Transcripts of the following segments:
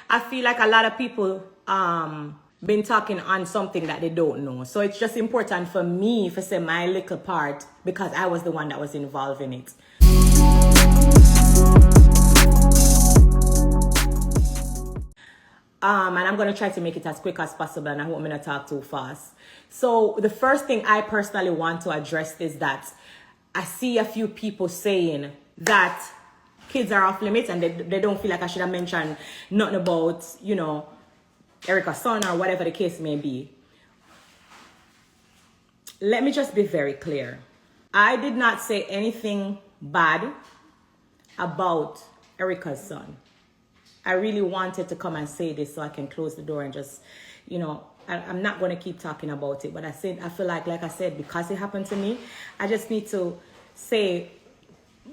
I feel like a lot of people been talking on something that they don't know. So it's just important for me to say my little part because I was the one that was involved in it. And I'm going to try to make it as quick as possible, and I hope I'm going to talk too fast. So the first thing I personally want to address is that I see a few people saying that kids are off limits and they don't feel like I should have mentioned nothing about, you know, Erica's son or whatever the case may be. Let me just be very clear. I did not say anything bad about Erica's son. I really wanted to come and say this so I can close the door and just, you know, I'm not going to keep talking about it. But I feel like I said, because it happened to me, I just need to say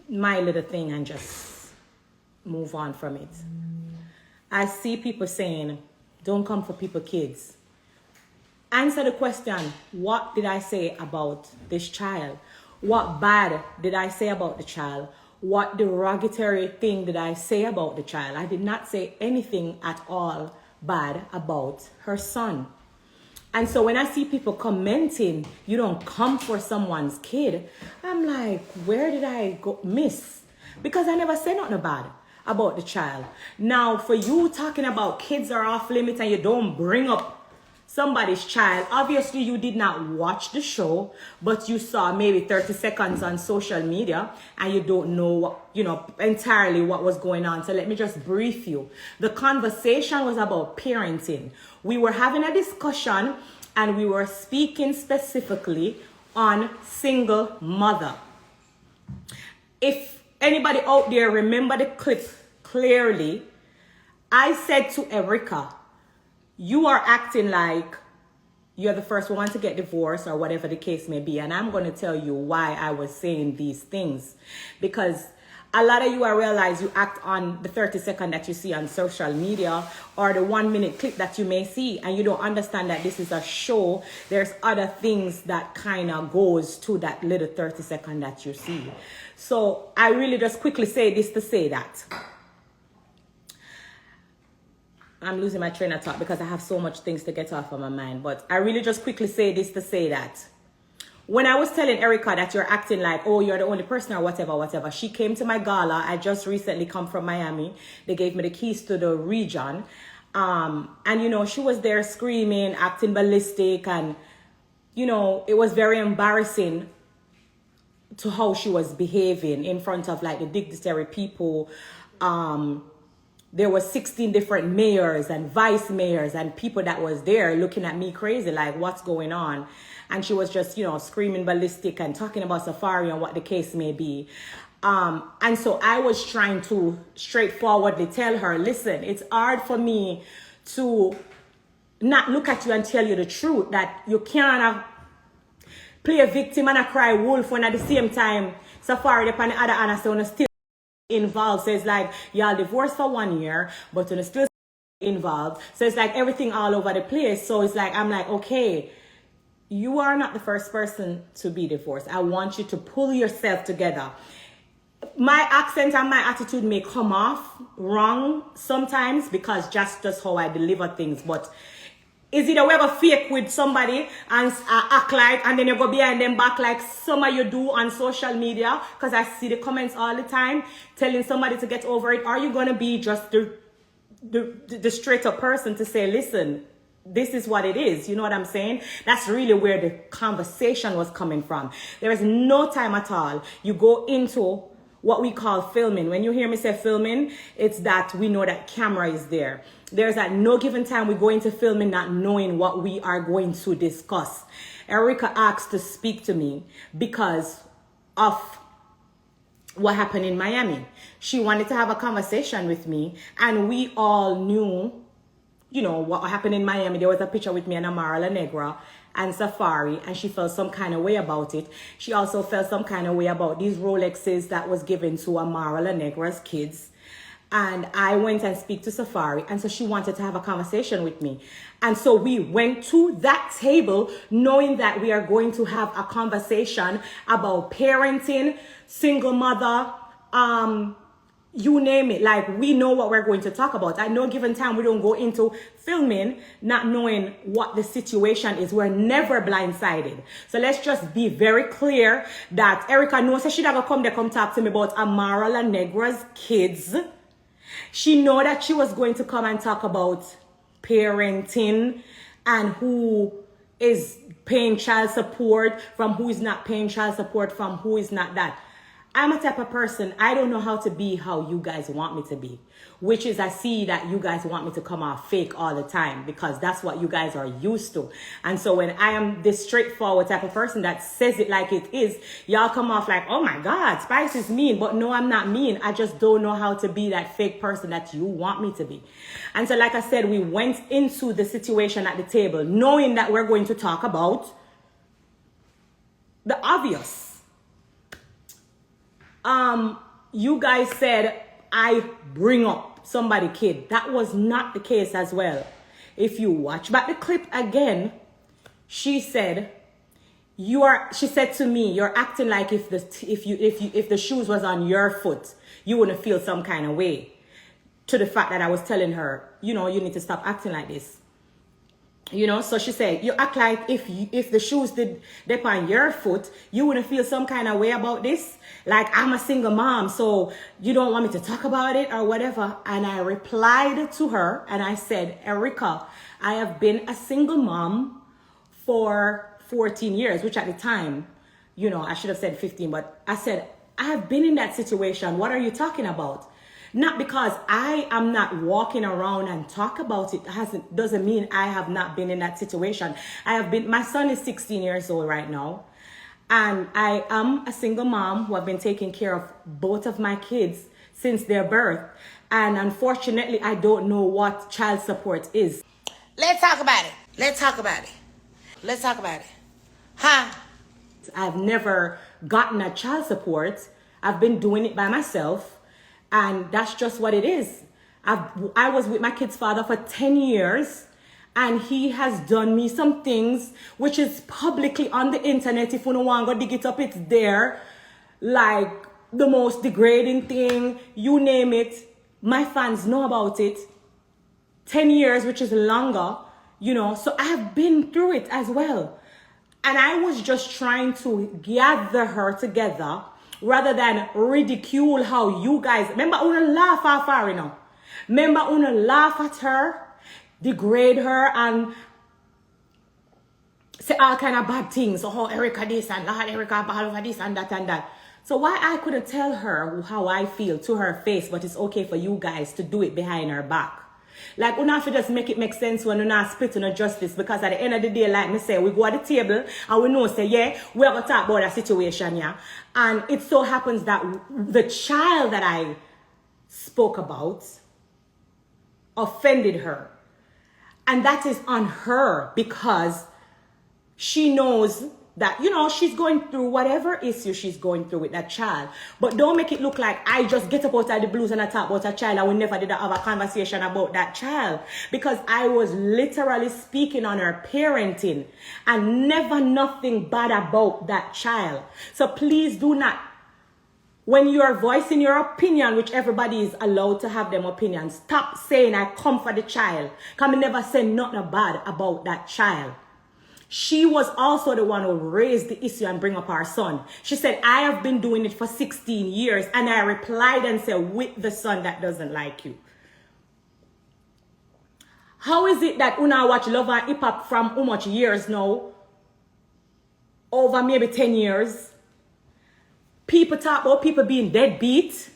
my little thing and just move on from it. I see people saying, don't come for people, kids. Answer the question, what did I say about this child? What bad did I say about the child? What derogatory thing did I say about the child? I did not say anything at all bad about her son. And so when I see people commenting, you don't come for someone's kid, I'm like, where did I go miss? Because I never said nothing bad about the child. Now, for you talking about kids are off limits and you don't bring up somebody's child, obviously you did not watch the show, but you saw maybe 30 seconds on social media and you don't know what, you know, entirely what was going on. So let me just brief you. The conversation was about parenting. We were having a discussion and we were speaking specifically on single mother. If anybody out there remember the clip clearly, I said to Erica, you are acting like you're the first one to get divorced or whatever the case may be. And I'm going to tell you why I was saying these things. Because a lot of you, I realize you act on the 30-second that you see on social media or the 1-minute clip that you may see. And you don't understand that this is a show. There's other things that kind of goes to that little 30-second that you see. So I really just quickly say this to say that. I'm losing my train of thought because I have so much things to get off of my mind. But I really just quickly say this to say that when I was telling Erica that you're acting like, oh, you're the only person or whatever, she came to my gala. I just recently come from Miami. They gave me the keys to the region. And, you know, she was there screaming, acting ballistic. And, you know, it was very embarrassing to how she was behaving in front of like the dignitary people. There were 16 different mayors and vice mayors and people that was there looking at me crazy, like, what's going on? And she was just, you know, screaming ballistic and talking about Safari and what the case may be. And so I was trying to straightforwardly tell her, listen, it's hard for me to not look at you and tell you the truth, that you can't play a victim and a cry wolf when at the same time Safari upon the other hand, so still involved. So it's like y'all divorced for 1 year, but you're still involved. So it's like everything all over the place. So it's like, I'm like, okay, you are not the first person to be divorced. I want you to pull yourself together. My accent and my attitude may come off wrong sometimes because just how I deliver things. But is it a way of fake with somebody and act like, and then you go behind them back like some of you do on social media? Because I see the comments all the time telling somebody to get over it. Are you going to be just the straight up person to say, listen, this is what it is? You know what I'm saying? That's really where the conversation was coming from. There is no time at all. You go into what we call filming. When you hear me say filming, it's that we know that camera is there. There's at no given time we go into filming not knowing what we are going to discuss. Erica asked to speak to me because of what happened in Miami. She wanted to have a conversation with me, and we all knew, you know, what happened in Miami. There was a picture with me and Amara La Negra and Safari, and she felt some kind of way about it. She also felt some kind of way about these Rolexes that was given to Amara La Negra's kids. And I went and speak to Safari, and so she wanted to have a conversation with me. And so we went to that table knowing that we are going to have a conversation about parenting, single mother, you name it. Like, we know what we're going to talk about. At no given time, we don't go into filming not knowing what the situation is. We're never blindsided. So let's just be very clear that Erica knows that she never come talk to me about Amara La Negra's kids. She know that she was going to come and talk about parenting and who is paying child support from who is not paying child support from who is not that. I'm a type of person, I don't know how to be how you guys want me to be. Which is, I see that you guys want me to come off fake all the time because that's what you guys are used to. And so when I am this straightforward type of person that says it like it is, y'all come off like, oh my God, Spice is mean. But no, I'm not mean. I just don't know how to be that fake person that you want me to be. And so like I said, we went into the situation at the table knowing that we're going to talk about the obvious. You guys said I bring up somebody kid. That was not the case as well. If you watch back the clip again, she said she said to me, you're acting like if the shoes was on your foot, you wouldn't feel some kind of way. To the fact that I was telling her, you know, you need to stop acting like this. You know, so she said, you act like if the shoes did dip on your foot, you wouldn't feel some kind of way about this. Like, I'm a single mom, so you don't want me to talk about it or whatever. And I replied to her and I said, Erica, I have been a single mom for 14 years, which at the time, you know, I should have said 15, but I said, I have been in that situation. What are you talking about? Not because I am not walking around and talk about it doesn't mean I have not been in that situation. I have been, my son is 16 years old right now. And I am a single mom who have been taking care of both of my kids since their birth. And unfortunately, I don't know what child support is. Let's talk about it. Let's talk about it. Let's talk about it. Huh? I've never gotten a child support. I've been doing it by myself. And that's just what it is. I was with my kid's father for 10 years. And he has done me some things which is publicly on the internet. If you don't want to go dig it up, it's there. Like the most degrading thing, you name it. My fans know about it. 10 years, which is longer, you know. So I have been through it as well. And I was just trying to gather her together rather than ridicule how you guys, remember, una laugh how far, you know. Remember, una laugh at her, degrade her, and say all kind of bad things. Oh, Erica this and that, Erica bad over this and that and that. So why I couldn't tell her how I feel to her face, but it's okay for you guys to do it behind her back. Like, we have to just make it make sense when we're not splitting no justice, because at the end of the day, like me say, we go at the table and we know, say, yeah, we're going to talk about a situation, yeah. And it so happens that the child that I spoke about offended her. And that is on her, because she knows that, you know, she's going through whatever issue she's going through with that child. But don't make it look like I just get up out of the blues and I talk about a child and we never did have a conversation about that child. Because I was literally speaking on her parenting and never nothing bad about that child. So please do not, when you are voicing your opinion, which everybody is allowed to have them opinions, stop saying I come for the child. Because I never say nothing bad about that child. She was also the one who raised the issue and bring up our son. She said, I have been doing it for 16 years. And I replied and said, with the son that doesn't like you. How is it that Una watch Love and Hip Hop from how much years now? Over maybe 10 years. People talk about people being deadbeat.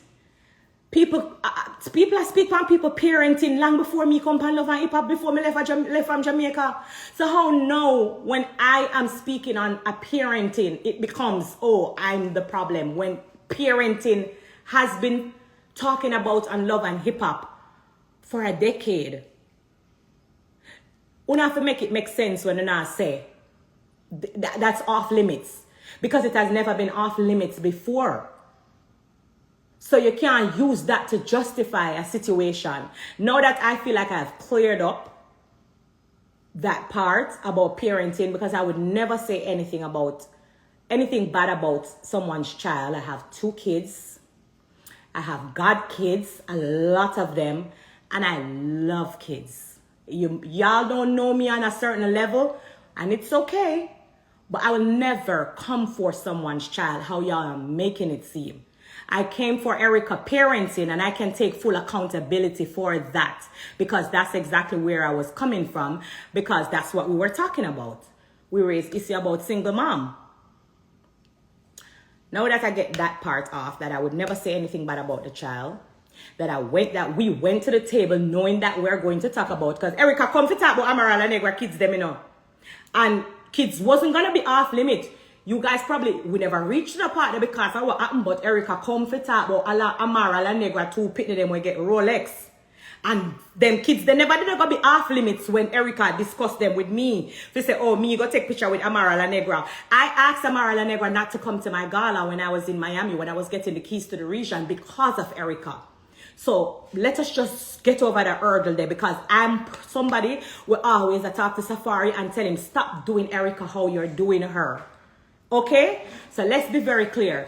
People speak on people parenting long before me come on Love and Hip Hop, before me left from Jamaica. So how now, when I am speaking on a parenting, it becomes, oh, I'm the problem. When parenting has been talking about on Love and Hip Hop for a decade. You have to make it make sense when you say that's off limits. Because it has never been off limits before. So you can't use that to justify a situation. Now that I feel like I've cleared up that part about parenting, because I would never say anything bad about someone's child. I have 2 kids. I have god kids, a lot of them, and I love kids. Y'all don't know me on a certain level, and it's okay. But I will never come for someone's child how y'all are making it seem. I came for Erica parenting, and I can take full accountability for that, because that's exactly where I was coming from, because that's what we were talking about. We raised issue about single mom. Now that I get that part off, that I would never say anything bad about the child, that we went to the table knowing that we're going to talk about, because Erica come to talk about Amaral and Negra kids them, you know. And kids wasn't going to be off limit. You guys probably, we never reached the part there because of what happened, but Erica come to talk about Amaral and Negra two pitney them will get Rolex. And them kids, they never did gonna be off limits when Erica discussed them with me. They say, oh, me go take picture with Amaral and Negra. I asked Amaral and Negra not to come to my gala when I was in Miami, when I was getting the keys to the region, because of Erica. So let us just get over the hurdle there, because I'm somebody who always talk to Safari and tell him, stop doing Erica how you're doing her. Okay? So let's be very clear.